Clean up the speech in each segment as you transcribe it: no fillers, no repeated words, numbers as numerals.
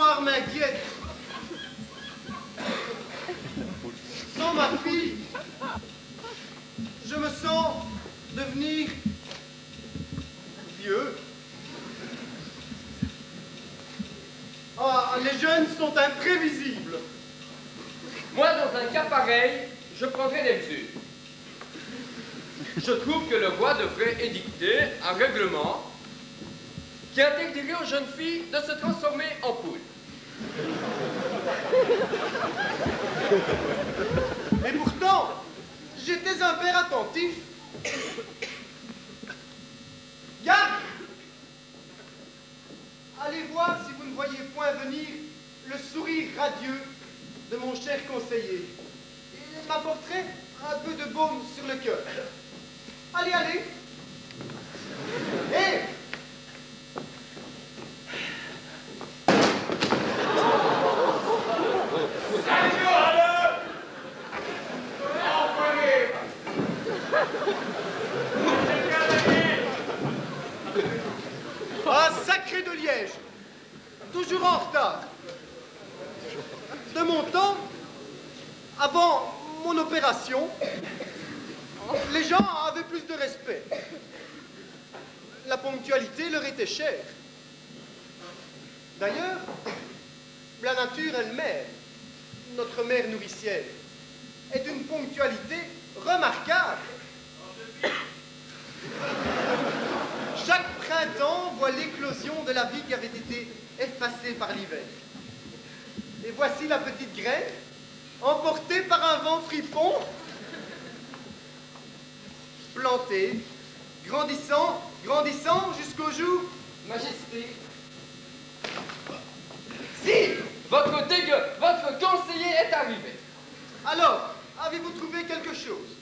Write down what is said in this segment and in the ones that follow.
soir m'inquiète. Sans ma fille, je me sens devenir vieux. Ah, les jeunes sont imprévisibles. Moi, dans un cas pareil, je prendrais des mesures. Je trouve que le roi devrait édicter un règlement qui interdirait aux jeunes filles de se transformer en poules. Et pourtant, j'étais un père attentif. Garde! Allez voir si vous ne voyez point venir le sourire radieux de mon cher conseiller. Il m'apporterait un peu de baume sur le cœur. Allez, allez! Hé! Ah, sacré de Liège! Toujours en retard. De mon temps, avant mon opération, les gens avaient plus de respect. La ponctualité leur était chère. D'ailleurs, la nature elle-même, notre mère nourricière, est d'une ponctualité remarquable. Chaque printemps voit l'éclosion de la vie qui avait été effacée par l'hiver. Et voici la petite graine, emportée par un vent fripon, plantée, grandissant, grandissant jusqu'au jour... Majesté, Si! votre conseiller est arrivé. Alors, avez-vous trouvé quelque chose?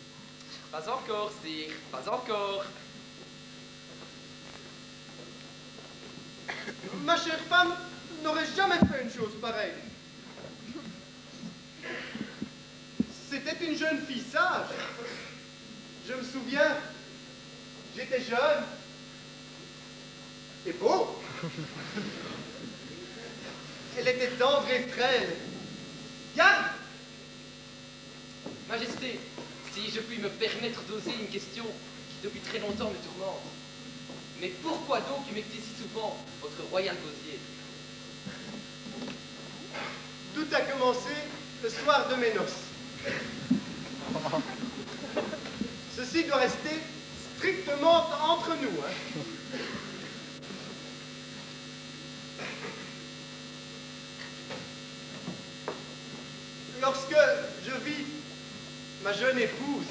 Pas encore, sire, pas encore. Ma chère femme n'aurait jamais fait une chose pareille. C'était une jeune fille sage. Je me souviens, j'étais jeune et beau. Elle était tendre et frêle. Garde! Majesté, si je puis me permettre d'oser une question qui depuis très longtemps me tourmente. Mais pourquoi donc humecter si souvent votre royal gosier? Tout a commencé le soir de mes noces. Ceci doit rester strictement entre nous. Hein. Lorsque je vis ma jeune épouse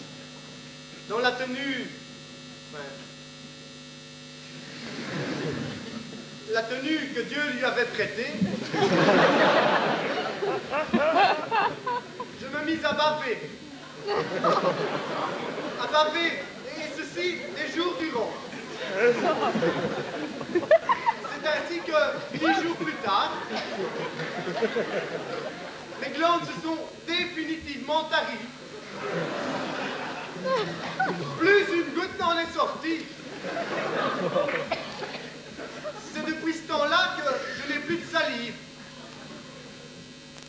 dans la tenue... la tenue que Dieu lui avait prêtée, je me mis à baver. À baver, et ceci des jours durant. C'est ainsi que 8 jours plus tard, mes glandes se sont définitivement taries. Plus une goutte n'en est sortie. C'est depuis ce temps-là que je n'ai plus de salive.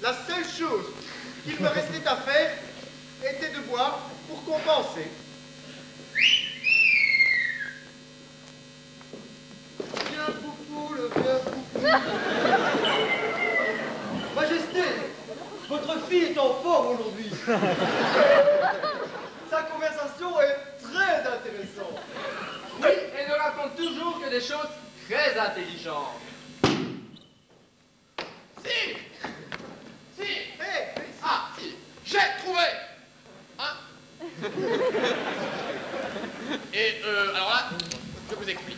La seule chose qu'il me restait à faire était de boire pour compenser. Viens, Poupou, le vieux Poupou. Majesté, votre fille est en forme aujourd'hui. Sa conversation est très intéressante. Oui, elle ne raconte toujours que des choses très intelligentes. Si! Si! Hé, Ah, si! J'ai trouvé! Hein? Et, alors là, je vous explique.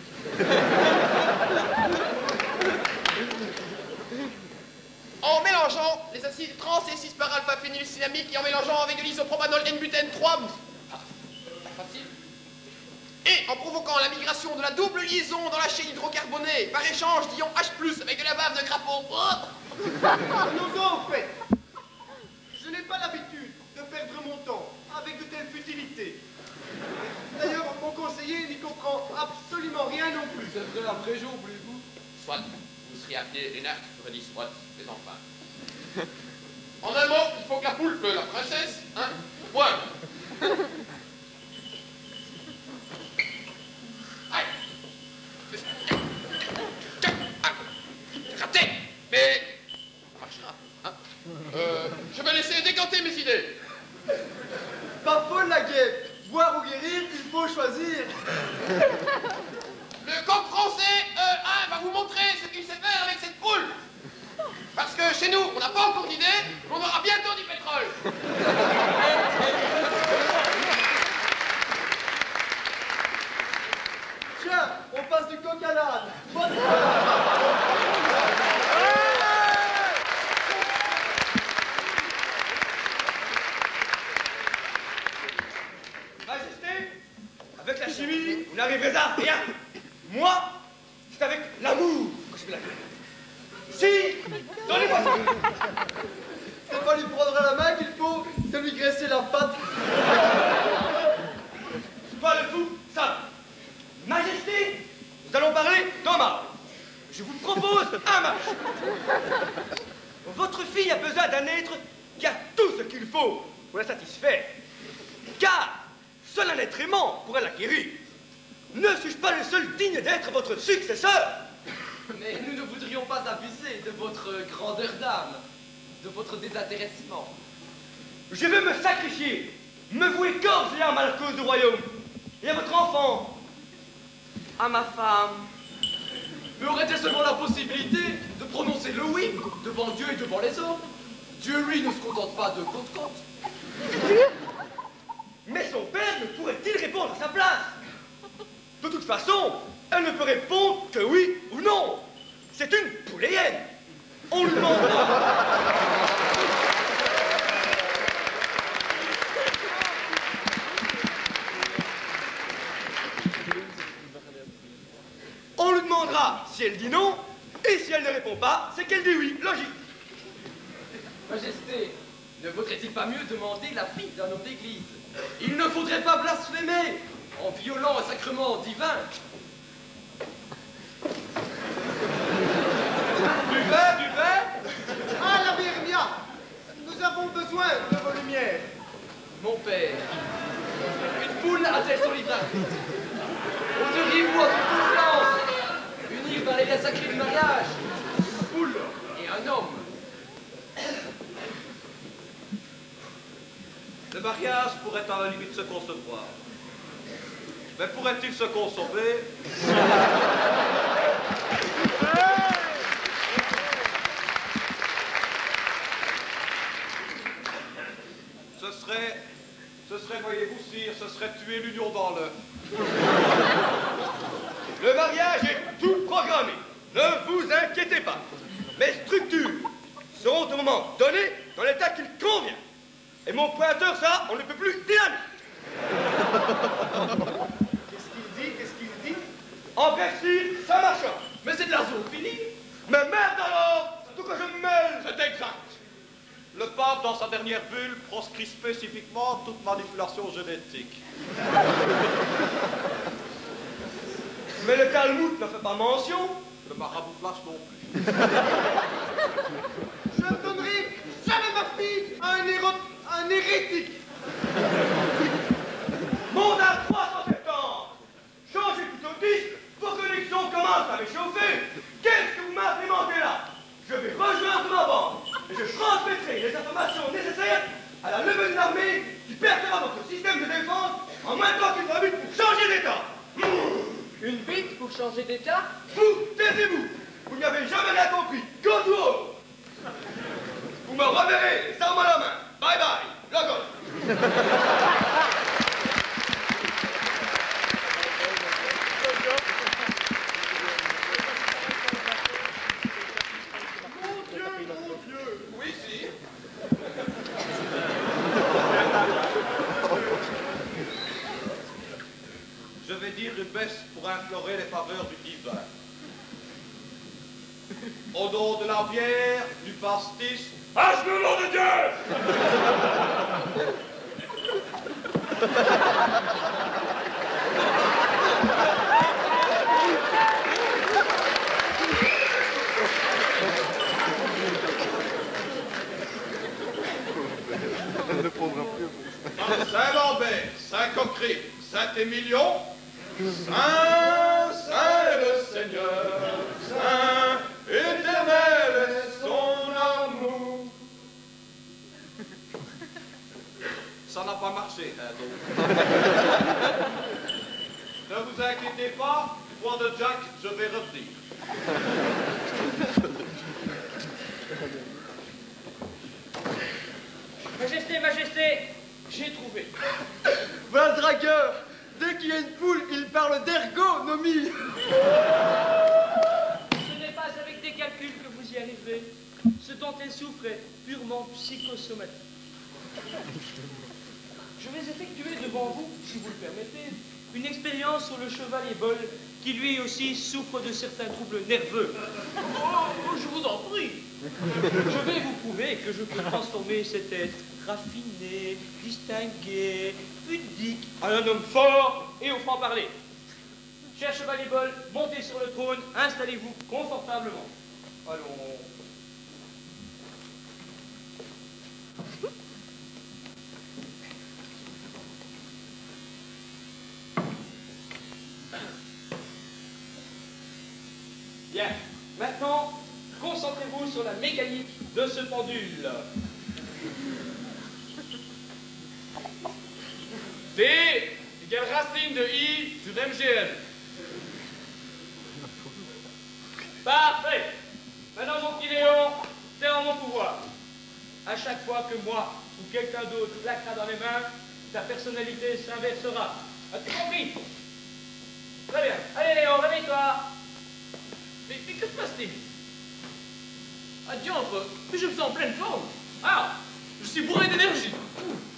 En mélangeant les acides trans et 6 par alpha phénylcynamique et en mélangeant avec de l'isopropanol N-butène 3, pas facile. Et en provoquant la migration de la double liaison dans la chaîne hydrocarbonée par échange d'ions H+, avec de la bave de crapaud. nous en fait. Je n'ai pas l'habitude de perdre mon temps avec de telles futilités. D'ailleurs, mon conseiller n'y comprend absolument rien non plus. C'est vrai, après jour, voulez-vous? Soit, vous pris à pied les nerfs ferait 10 watts, mais enfin. En un mot, il faut que la poulpe, la princesse, hein, voilà. Aïe. Raté. Mais... marchera, hein. Je vais laisser décanter mes idées. Pas folle la guêpe. Boire ou guérir, il faut choisir. Le coq français, va vous montrer ce qu'il sait faire avec cette poule. Parce que chez nous, on n'a pas encore d'idée, mais on aura bientôt du pétrole. Tiens, on passe du coq à l'âne. Bonne Majesté, avec la chimie, vous n'arriverez à rien. Moi, c'est avec l'amour que je fais la guerre. Si, donnez-moi ça. C'est pas lui prendre la main qu'il faut, c'est lui graisser la patte. Toi le fou, ça. Majesté, nous allons parler d'un mâle. Je vous propose un match. Votre fille a besoin d'un être qui a tout ce qu'il faut pour la satisfaire. Car seul un être aimant pourrait l'acquérir. Ne suis-je pas le seul digne d'être votre successeur? Mais nous ne voudrions pas abuser de votre grandeur d'âme, de votre désintéressement. Je veux me sacrifier, me vouer corps et âme à la cause du royaume, et à votre enfant, à ma femme. Mais aurait-elle seulement la possibilité de prononcer le oui devant Dieu et devant les hommes? Dieu, lui, ne se contente pas de côte-côte. Mais son père ne pourrait-il répondre à sa place? De toute façon, elle ne peut répondre que oui ou non. C'est une pouléenne. On lui demandera. On lui demandera si elle dit non, et si elle ne répond pas, c'est qu'elle dit oui. Logique. Majesté, ne vaudrait-il pas mieux demander la fille d'un homme d'église? Il ne faudrait pas blasphémer en violant un sacrement divin. Du vin. Ah, la Virginia, nous avons besoin de vos lumières. Mon père, une poule a-t-elle son livre? Oseriez-vous en toute confiance unir par les liens sacrés du mariage une poule et un homme? Le mariage pourrait à la limite se concevoir. Mais pourrait-il se consommer? Ce serait, voyez-vous, sire, ce serait tuer l'union dans l'œuf. Le mariage est tout programmé. Ne vous inquiétez pas. Mes structures seront au moment donné dans l'état qu'il convient. Et mon pointeur sera, on ne peut plus dynamique. Qu'est-ce qu'il dit? En bref, sire, ça marche. Mais c'est de la zoophilie. Mais merde alors, surtout que je me mêle. C'est exact. Le pape, dans sa dernière bulle, proscrit spécifiquement toute manipulation génétique. Mais le Talmud ne fait pas mention. Le marabouflage non plus. Je ne donnerai jamais ma fille à un hérétique. Mandat 370. Changez tout au disque. Vos connexions commencent à m'échauffer. Qu'est-ce que vous m'implémentez là? Je vais rejoindre ma bande et je transmettrai les informations nécessaires à la levée d'une armée qui perdra votre système de défense en moins de temps qu'il faudra but pour changer d'état. Une bite pour changer d'état? Vous, taisez-vous. Vous n'avez jamais rien compris. Go to home. Vous me reverrez les armes à la main. Bye bye, Logos. Mon Dieu. Oui, si. Je vais dire une messe pour implorer les faveurs du divin. Au nom de la bière, du pastis, À ce nom de Dieu. Saint-Lambert, Saint-Coquerel, Saint-Émilion, Saint, Saint le Seigneur, Saint, éternel est son amour. Ça n'a pas marché, hein, donc. Ne vous inquiétez pas, voix de Jack, je vais revenir. Majesté, Majesté, j'ai trouvé. Voilà le dragueur. Dès qu'il y a une poule, il parle d'ergonomie. Ce n'est pas avec des calculs que vous y arriverez. Ce dont elle souffre est purement psychosomatique. Je vais effectuer devant vous, si vous le permettez, une expérience sur le chevalier Boll, qui lui aussi souffre de certains troubles nerveux. Oh, je vous en prie. Je vais vous prouver que je peux transformer cet être raffiné, distingué, pudique, en un homme fort et au franc-parler. Cher chevalier Boll, montez sur le trône, installez-vous confortablement. Allons. Bien. Maintenant, concentrez-vous sur la mécanique de ce pendule. D égale racine de I sur MGN. Parfait. Maintenant, mon petit Léon, c'est en mon pouvoir. À chaque fois que moi ou quelqu'un d'autre claquera dans les mains, ta personnalité s'inversera. As-tu compris? Très bien. Allez Léon, réveille-toi. Mais que se passe-t-il? Ah diantre, mais je me sens en pleine forme. Ah, je suis bourré d'énergie.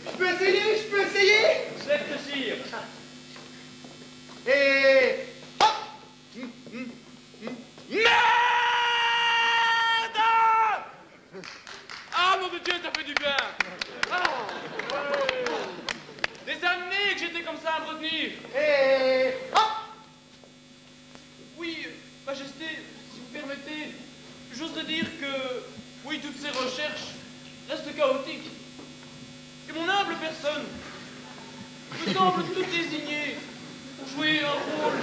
Je peux essayer, je peux essayer. Certes, sire. Et hop. Merde! Ah mon Dieu, ça fait du bien. Ah, ouais. Des années que j'étais comme ça à me retenir. Et hop. Oui, Majesté, si vous permettez, j'oserais dire que, oui, toutes ces recherches restent chaotiques. Et mon humble personne me semble tout désignée pour jouer un rôle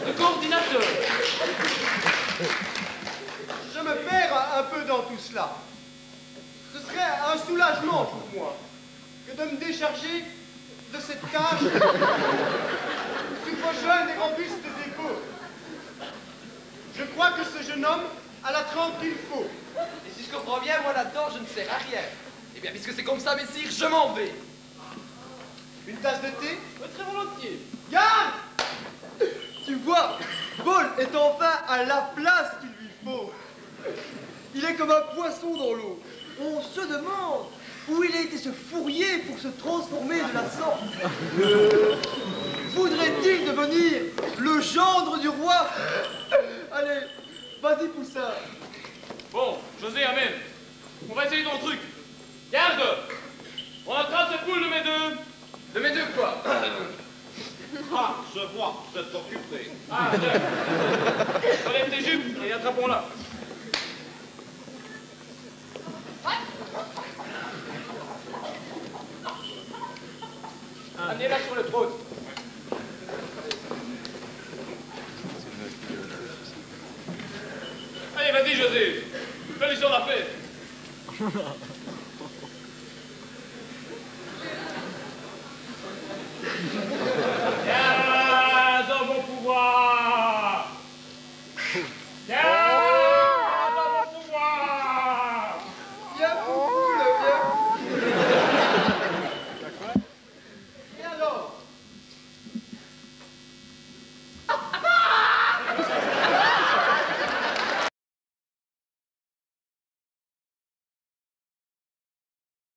de coordinateur. Je me perds un peu dans tout cela. Ce serait un soulagement pour moi que de me décharger de cette tâche trop jeune et robuste des échos. Je crois que ce jeune homme a la trempe qu'il faut. Et si je comprends bien, moi là-dedans, je ne sers à rien. Eh bien, puisque c'est comme ça, messire, je m'en vais. Une tasse de thé? Très volontiers. Garde! Tu vois, Boll est enfin à la place qu'il lui faut. Il est comme un poisson dans l'eau. On se demande où il a été se fourrier pour se transformer de la sorte. Voudrait-il devenir le gendre du roi? Allez, vas-y, Poussin. Bon, José, amène. On va essayer ton truc. Garde! On attrape cette poule de mes deux. De mes deux, quoi? Ah, je vois, vous êtes occupé. Ah, tiens. Enlève tes jupes et attrapons-la. Amenez-la sur le trône. Allez, vas-y, José. Fais-lui sur la fête.